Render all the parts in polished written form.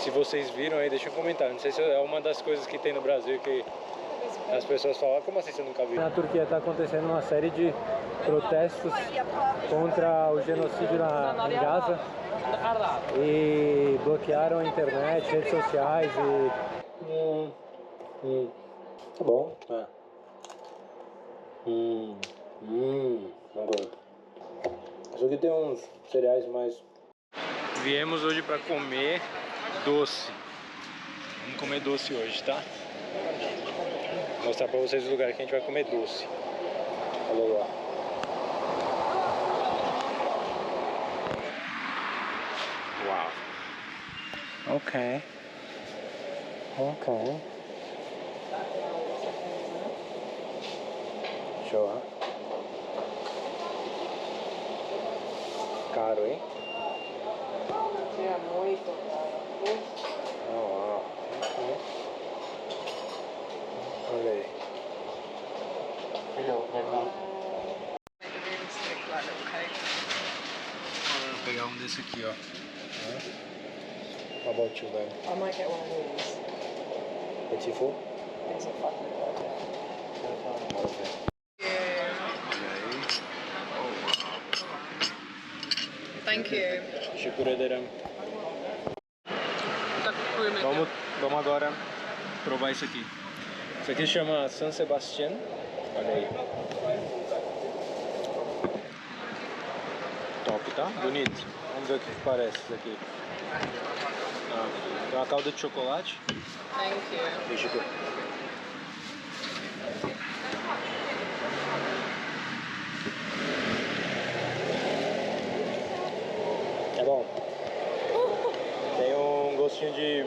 se vocês viram aí, deixa um comentário. Não sei se é uma das coisas que tem no Brasil que as pessoas falam, como assim você nunca viu? Na Turquia está acontecendo uma série de protestos contra o genocídio em Gaza e bloquearam a internet, redes sociais e... Tá bom. Não gosto. Isso aqui tem uns cereais mais... Viemos hoje para comer doce. Vamos comer doce hoje, tá? Vou mostrar pra vocês o lugar que a gente vai comer doce. Olha lá. Uau. Ok. Show, hein? Caro, hein? É muito caro. Uau. Olha aí. Vou pegar um desse aqui, ó. How about you, man? I might get one of these. Petit four? These are fucking good. Bora ver. Olha aí. Oh, wow. Thank you. Teşekkür ederim. Vamos agora provar isso aqui. Isso aqui chama San Sebastián. Olha aí. Top, tá? Bonito. Vamos ver o que parece isso aqui. Tem uma calda de chocolate. Thank you. Deixa eu... É bom. Tem um gostinho de...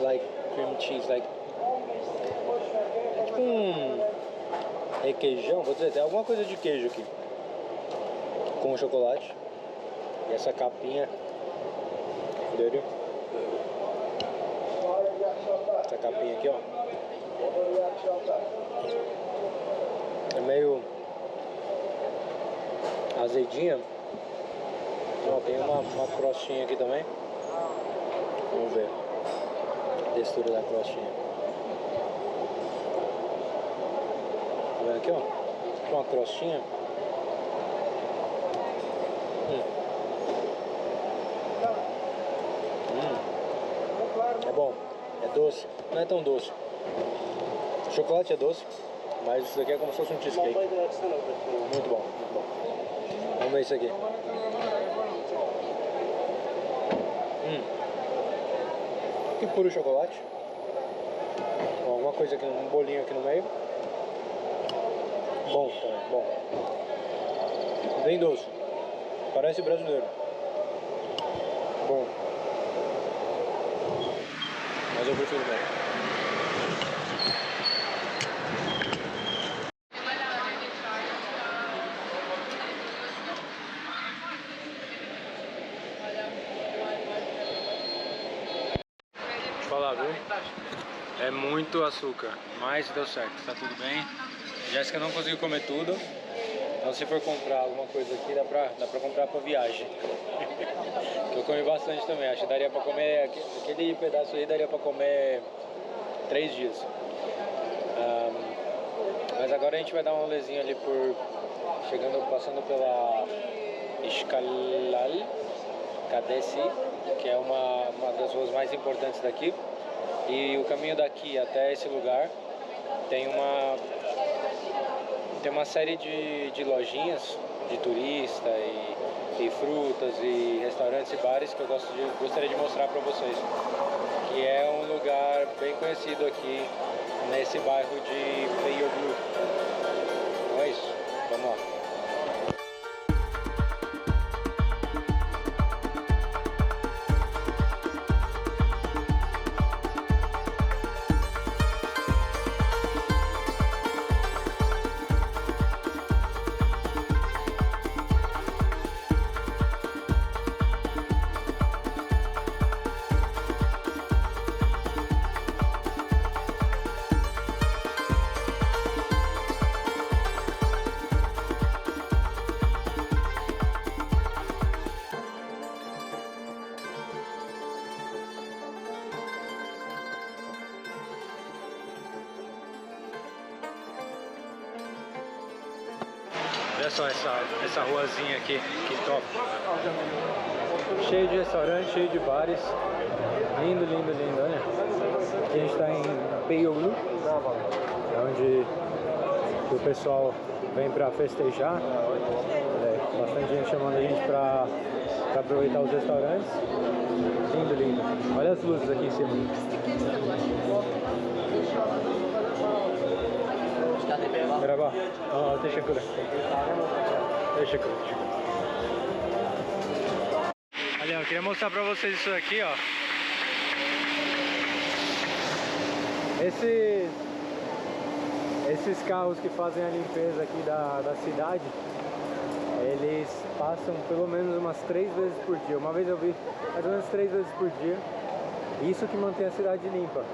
like cream cheese, like... É tipo um... requeijão, vou dizer, tem alguma coisa de queijo aqui. Com chocolate. E essa capinha. Entendeu? Essa capinha aqui, ó. É meio azedinha. Ó, tem uma crostinha aqui também. Vamos ver a textura da crostinha. Tá vendo aqui, ó? Tem uma crostinha. É bom, é doce, não é tão doce. O chocolate é doce, mas isso aqui é como se fosse um cheesecake. Muito bom, muito bom. Vamos ver isso aqui. Que puro chocolate. Ó, alguma coisa aqui, um bolinho aqui no meio. Bom também, bom. Bem doce. Parece brasileiro. Bom. Mas eu prefiro bem. Deixa eu falar, viu? É muito açúcar, mas deu certo, tá tudo bem. Jéssica não conseguiu comer tudo. Então se for comprar alguma coisa aqui, dá pra comprar pra viagem. Que eu comi bastante também, acho que daria pra comer, aquele pedaço aí daria pra comer 3 dias. Mas agora a gente vai dar um rolezinho ali passando pela Istiklal Caddesi, que é uma das ruas mais importantes daqui. E o caminho daqui até esse lugar tem uma série de lojinhas de turista e frutas e restaurantes e bares que eu gostaria de mostrar para vocês, que é um lugar bem conhecido aqui nesse bairro de Beyoğlu. Então é isso, vamos lá. Olha só essa ruazinha aqui, que top. Cheio de restaurantes, cheio de bares. Lindo, lindo, lindo, olha. Aqui a gente está em Beyoğlu, onde o pessoal vem para festejar. Bastante gente chamando a gente para aproveitar os restaurantes. Lindo, lindo. Olha as luzes aqui em cima. Merhaba. Teşekkürler. Teşekkürler. Olha, eu queria mostrar pra vocês isso aqui, ó. Esses carros que fazem a limpeza aqui da cidade, eles passam pelo menos umas 3 vezes por dia. Uma vez eu vi mais ou menos 3 vezes por dia. Isso que mantém a cidade limpa.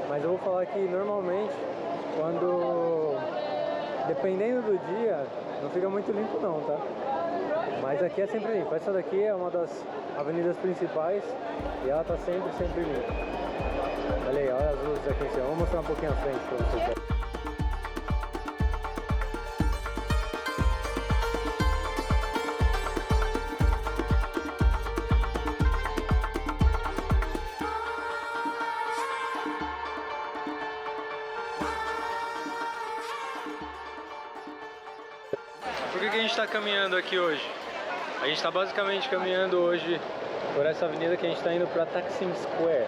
Mas eu vou falar que normalmente, dependendo do dia, não fica muito limpo não, tá? Mas aqui é sempre limpo. Essa daqui é uma das avenidas principais e ela tá sempre limpa. Olha aí, olha as luzes aqui em cima. Vou mostrar um pouquinho à frente pra vocês verem. Por que a gente está caminhando aqui hoje? A gente está basicamente caminhando hoje por essa avenida que a gente está indo para Taksim Square,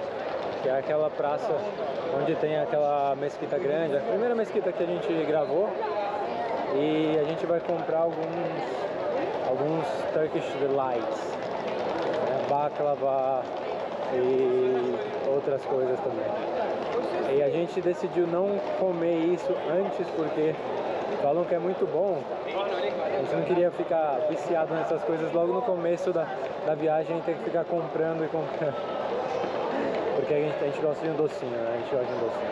que é aquela praça onde tem aquela mesquita grande, a primeira mesquita que a gente gravou, e a gente vai comprar alguns Turkish delights, né? Baklava e outras coisas também. E a gente decidiu não comer isso antes porque falam que é muito bom. A gente não queria ficar viciado nessas coisas logo no começo da viagem e ter que ficar comprando e comprando. Porque a gente gosta de um docinho, né? A gente gosta de um docinho.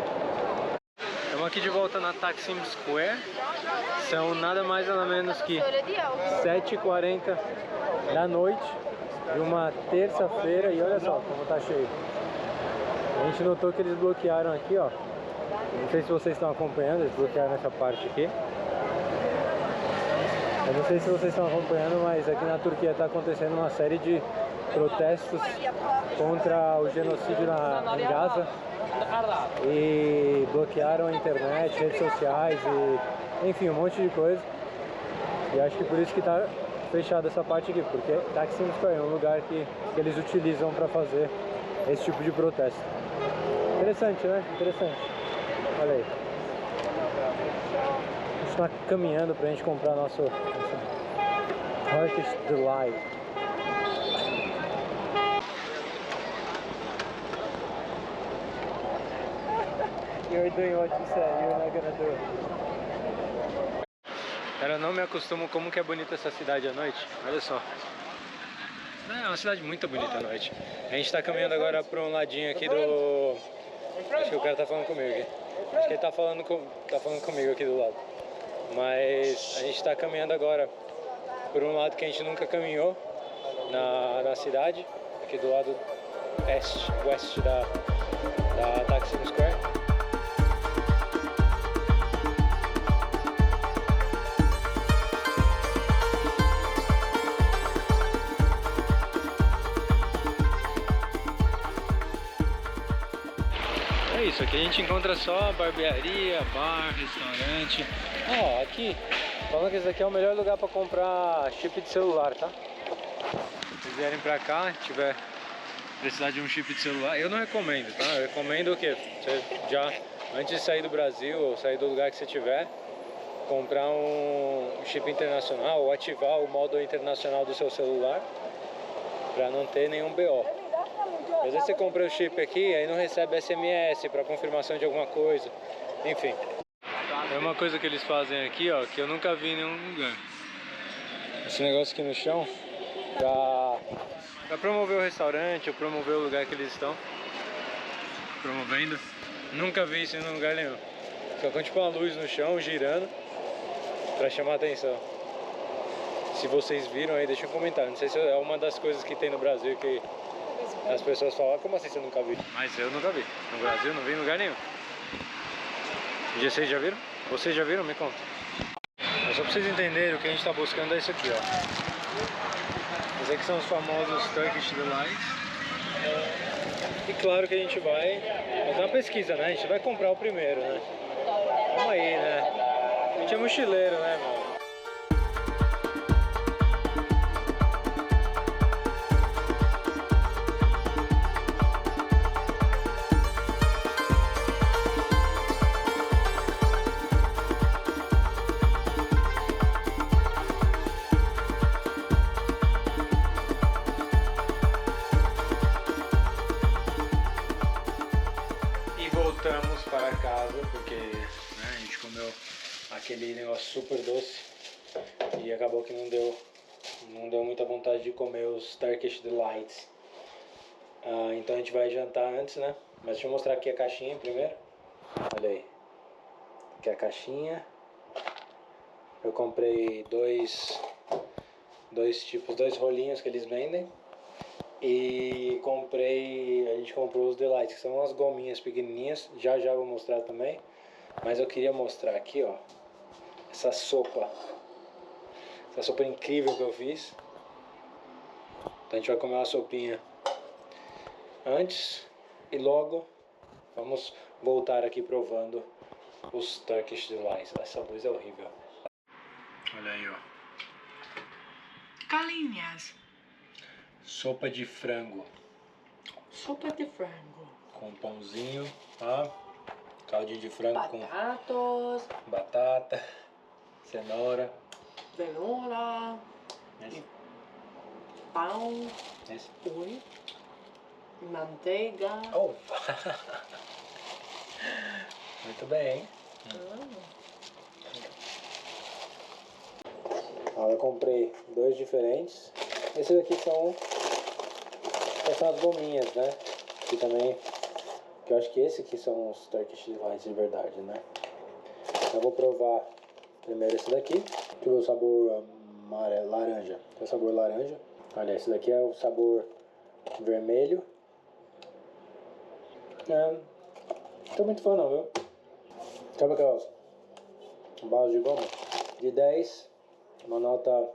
Estamos aqui de volta na Taksim Square. São nada mais nada menos que 7h40 da noite de uma terça-feira. E olha só como tá cheio. A gente notou que eles bloquearam aqui, ó. Não sei se vocês estão acompanhando, eles bloquearam essa parte aqui. Eu não sei se vocês estão acompanhando, mas aqui na Turquia está acontecendo uma série de protestos contra o genocídio em Gaza. E bloquearam a internet, redes sociais e enfim, um monte de coisa. E acho que por isso que está fechada essa parte aqui, porque Taksim Square é um lugar que eles utilizam para fazer esse tipo de protesto. Interessante, né? Interessante. Olha aí. A gente está caminhando para a gente comprar nosso Turkish Delight. You're doing what you said, you're not gonna do it. Cara, eu não me acostumo como que é bonita essa cidade à noite. Olha só. É uma cidade muito bonita à noite. A gente está caminhando agora para um ladinho aqui do... Acho que o cara tá falando comigo aqui. Acho que ele tá falando comigo aqui do lado. Mas a gente está caminhando agora por um lado que a gente nunca caminhou na cidade, aqui do lado oeste da Taksim Square. É isso, aqui a gente encontra só barbearia, bar, restaurante. Ó, aqui, falando que esse aqui é o melhor lugar para comprar chip de celular, tá? Se vocês vierem pra cá, tiver precisar de um chip de celular, eu não recomendo, tá? Eu recomendo o quê? Você já, antes de sair do Brasil ou sair do lugar que você tiver, comprar um chip internacional ou ativar o modo internacional do seu celular para não ter nenhum BO. Às vezes você compra o chip aqui, aí não recebe SMS para confirmação de alguma coisa, enfim. É uma coisa que eles fazem aqui, ó, que eu nunca vi em nenhum lugar. Esse negócio aqui no chão, pra promover o restaurante ou promover o lugar que eles estão promovendo. Nunca vi isso em lugar nenhum. Só com tipo uma luz no chão, girando, pra chamar a atenção. Se vocês viram aí, deixa um comentário. Não sei se é uma das coisas que tem no Brasil que as pessoas falam, como assim você nunca viu? Mas eu nunca vi. No Brasil não vi em lugar nenhum. E vocês já viram? Vocês já viram? Me conta. Mas só pra vocês entenderem, o que a gente tá buscando é isso aqui, ó. Esses aqui são os famosos Turkish Delights. E claro que a gente vai fazer uma pesquisa, né? A gente vai comprar o primeiro, né? Vamos aí, né? A gente é mochileiro, né, mano? Voltamos para casa porque, né, a gente comeu aquele negócio super doce e acabou que não deu muita vontade de comer os Turkish Delights. Então a gente vai jantar antes, né? Mas deixa eu mostrar aqui a caixinha primeiro. Olha aí. Aqui é a caixinha. Eu comprei dois rolinhos que eles vendem. E a gente comprou os Delights, que são umas gominhas pequenininhas, já vou mostrar também. Mas eu queria mostrar aqui, ó, essa sopa incrível que eu fiz. Então a gente vai comer uma sopinha antes e logo vamos voltar aqui provando os Turkish Delights. Essa luz é horrível. Olha aí, ó. Galinhas. Sopa de frango. Sopa de frango. Com pãozinho, tá? Caldinho de frango Batatas. com batata, cenoura. Cenoura. Pão. Esse. Ui. Manteiga. Oh. Muito bem, hein? Eu comprei dois diferentes. Esses aqui são as gominhas, né? Que também, que eu acho que esse aqui são os Turkish Delights de verdade, né? Eu vou provar primeiro esse daqui, que é o sabor laranja. É o sabor laranja. Olha, esse daqui é o sabor vermelho. Não tô muito fã não, viu? Sabe aquelas balas de goma? De 10, uma nota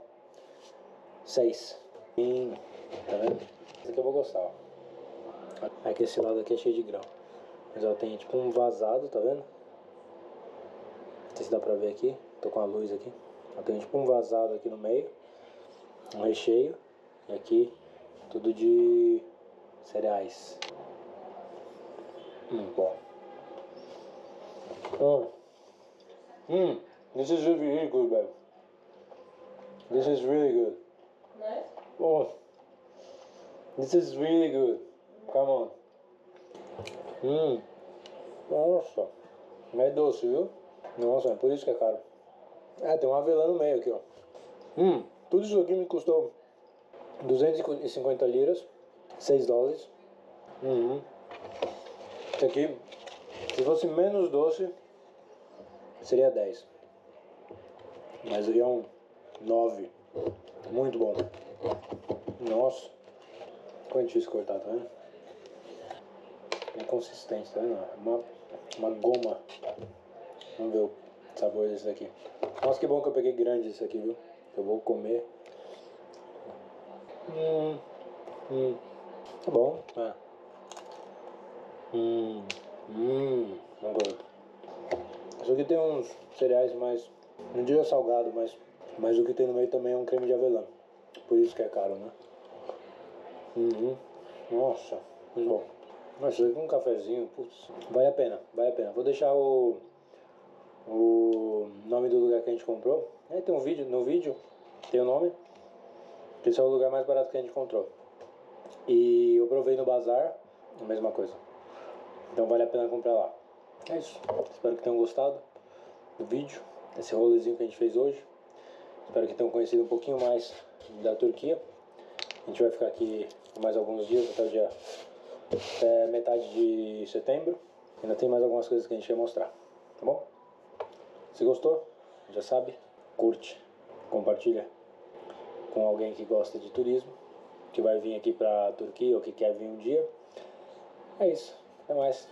6. Tá vendo? Esse aqui eu vou gostar, ó. Aqui esse lado aqui é cheio de grão. Mas ó, tem tipo um vazado, tá vendo? Não sei se dá pra ver aqui. Tô com a luz aqui. Ó, tem tipo um vazado aqui no meio. Um recheio. E aqui tudo de cereais. Bom. This is really good, babe. This is really good. Nice. Oh, this is really good. Come on. Nossa, é doce, viu? Nossa, é por isso que é caro. Tem um avelã no meio aqui, ó. Tudo isso aqui me custou 250 liras, 6 dólares. Isso aqui, se fosse menos doce, seria 10. Mas aqui é um 9. Muito bom. Nossa. Ficou difícil cortar, tá vendo? É consistente, tá vendo? Uma goma. Vamos ver o sabor desse daqui. Nossa, que bom que eu peguei grande esse aqui, viu? Eu vou comer. Tá bom. Agora. Isso aqui tem uns cereais mais, não diria salgado, mas o que tem no meio também é um creme de avelã. Por isso que é caro, né? Nossa, muito bom. Nossa, isso aqui com um cafezinho, putz, vale a pena. Vou deixar o nome do lugar que a gente comprou. Tem um vídeo, no vídeo tem o nome. Esse é o lugar mais barato que a gente encontrou. E eu provei no bazar, a mesma coisa. Então vale a pena comprar lá. É isso. Espero que tenham gostado do vídeo, esse rolezinho que a gente fez hoje. Espero que tenham conhecido um pouquinho mais da Turquia. A gente vai ficar aqui mais alguns dias, até metade de setembro. Ainda tem mais algumas coisas que a gente quer mostrar, tá bom? Se gostou, já sabe, curte, compartilha com alguém que gosta de turismo, que vai vir aqui pra Turquia ou que quer vir um dia. É isso, até mais.